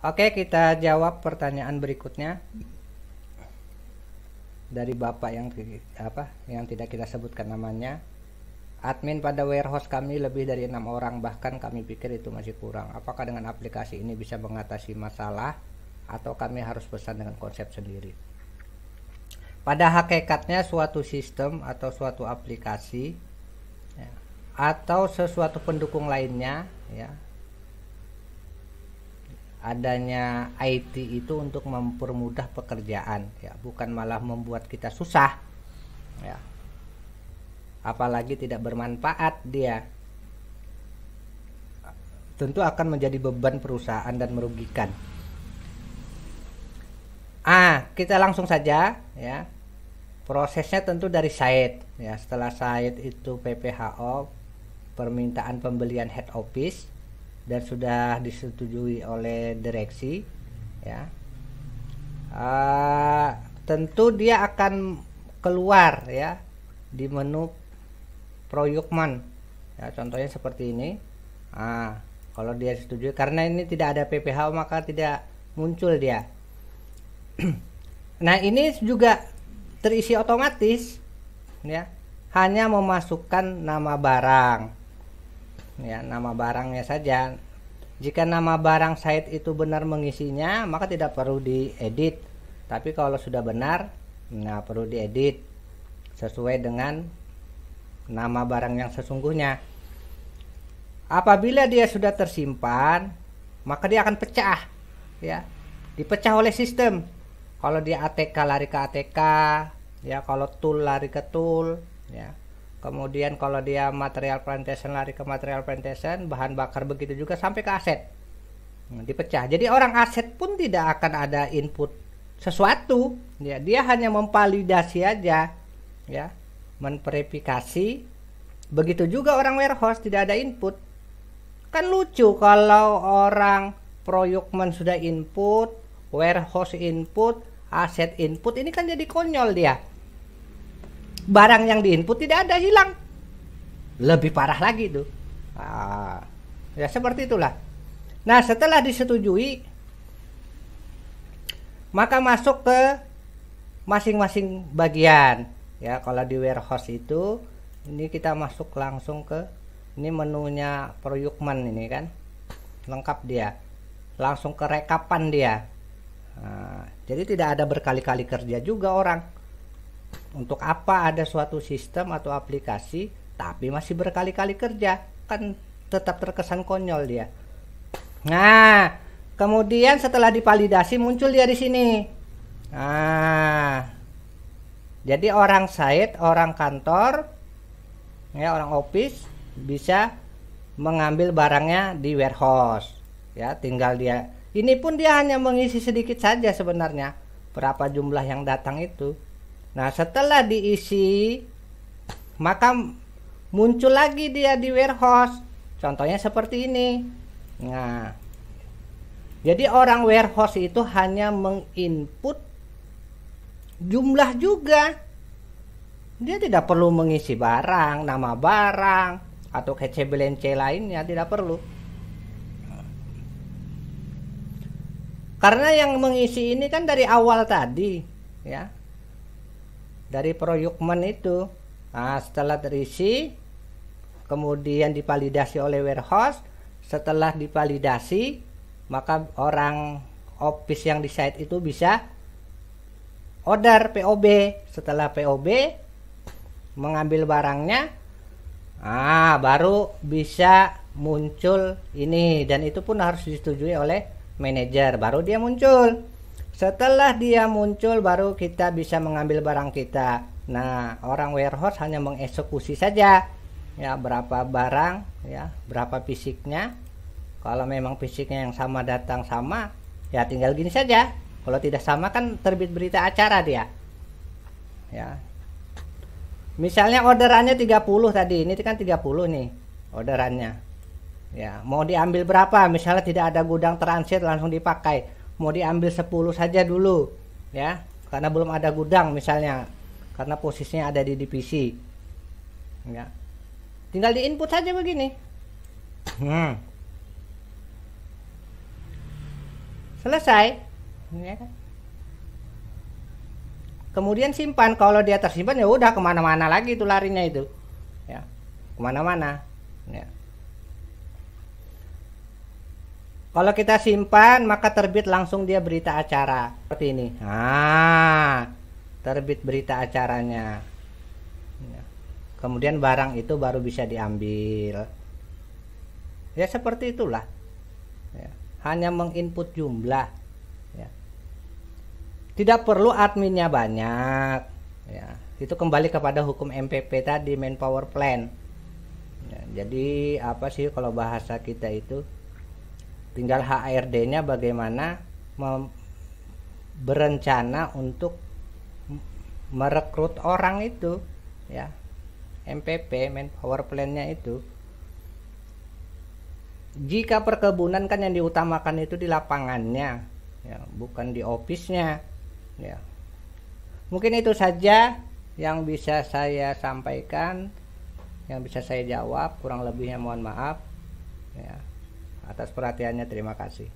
Oke, kita jawab pertanyaan berikutnya dari bapak yang tidak kita sebutkan namanya. Admin pada warehouse kami lebih dari 6 orang, bahkan kami pikir itu masih kurang. Apakah dengan aplikasi ini bisa mengatasi masalah atau kami harus pesan dengan konsep sendiri? Pada hakikatnya suatu sistem atau suatu aplikasi ya, atau sesuatu pendukung lainnya ya, adanya IT itu untuk mempermudah pekerjaan ya, bukan malah membuat kita susah ya. Apalagi tidak bermanfaat, dia tentu akan menjadi beban perusahaan dan merugikan. Kita langsung saja ya. Prosesnya tentu dari site ya. Setelah site itu PPHO, permintaan pembelian head office, dan sudah disetujui oleh direksi ya. Tentu dia akan keluar ya di menu Proyukman ya, contohnya seperti ini. Kalau dia setuju, karena ini tidak ada PPH maka tidak muncul dia. Nah, ini juga terisi otomatis ya, hanya memasukkan nama barang ya, nama barangnya saja. Jika nama barang site itu benar mengisinya, maka tidak perlu diedit. Tapi kalau sudah benar, nah perlu diedit sesuai dengan nama barang yang sesungguhnya. Apabila dia sudah tersimpan, maka dia akan pecah ya, dipecah oleh sistem. Kalau dia ATK lari ke ATK ya, kalau tool lari ke tool ya. Kemudian kalau dia material plantation lari ke material plantation, bahan bakar begitu juga sampai ke aset. Dipecah. Jadi orang aset pun tidak akan ada input sesuatu ya, dia hanya memvalidasi aja ya, menverifikasi. Begitu juga orang warehouse tidak ada input. Kan lucu kalau orang Proyukman sudah input, warehouse input, aset input, ini kan jadi konyol dia. Barang yang diinput tidak ada, hilang. Lebih parah lagi tuh. Ya seperti itulah. Nah, setelah disetujui, maka masuk ke masing-masing bagian ya. Kalau di warehouse itu, ini kita masuk langsung ke ini menunya Proyukman ini kan, lengkap dia, langsung ke rekapan dia. Jadi tidak ada berkali-kali kerja juga orang. Untuk apa ada suatu sistem atau aplikasi tapi masih berkali-kali kerja, kan tetap terkesan konyol dia. Nah, kemudian setelah divalidasi muncul dia di sini. Jadi orang site, orang kantor ya, orang office bisa mengambil barangnya di warehouse ya, tinggal dia. Ini pun dia hanya mengisi sedikit saja sebenarnya, berapa jumlah yang datang itu. Nah, setelah diisi maka muncul lagi dia di warehouse. Contohnya seperti ini. Nah, jadi orang warehouse itu hanya menginput jumlah juga. Dia tidak perlu mengisi barang, nama barang, atau kece-belence lainnya, tidak perlu. Karena yang mengisi ini kan dari awal tadi ya, dari Proyukman itu. Nah, setelah terisi kemudian divalidasi oleh warehouse. Setelah divalidasi maka orang office yang di site itu bisa order POB. Setelah POB mengambil barangnya, baru bisa muncul ini, dan itu pun harus disetujui oleh manajer, baru dia muncul. Setelah dia muncul baru kita bisa mengambil barang kita. Nah, orang warehouse hanya mengeksekusi saja ya, berapa barang ya, berapa fisiknya. Kalau memang fisiknya yang sama, datang sama, ya tinggal gini saja. Kalau tidak sama kan terbit berita acara dia ya. Misalnya orderannya 30 tadi, ini kan 30 nih orderannya ya, mau diambil berapa, misalnya tidak ada gudang transit langsung dipakai, mau diambil 10 saja dulu ya, karena belum ada gudang misalnya, karena posisinya ada di divisi ya. Tinggal di input saja begini. selesai, ya kan? Kemudian simpan, kalau dia tersimpan ya udah kemana-mana lagi itu larinya itu, ya kemana-mana. Ya. Kalau kita simpan maka terbit langsung dia berita acara seperti ini. Terbit berita acaranya. Ya. Kemudian barang itu baru bisa diambil. Ya seperti itulah. Ya. Hanya menginput jumlah. Ya. Tidak perlu adminnya banyak. Ya. Itu kembali kepada hukum MPP tadi, main power plan. Ya. Jadi apa sih kalau bahasa kita itu? Tinggal HRD-nya bagaimana berencana untuk merekrut orang itu, ya. MPP, main power plan-nya itu. Jika perkebunan kan yang diutamakan itu di lapangannya, ya, bukan di office-nya, ya. Mungkin itu saja yang bisa saya sampaikan, yang bisa saya jawab. Kurang lebihnya mohon maaf, ya. Atas perhatiannya terima kasih.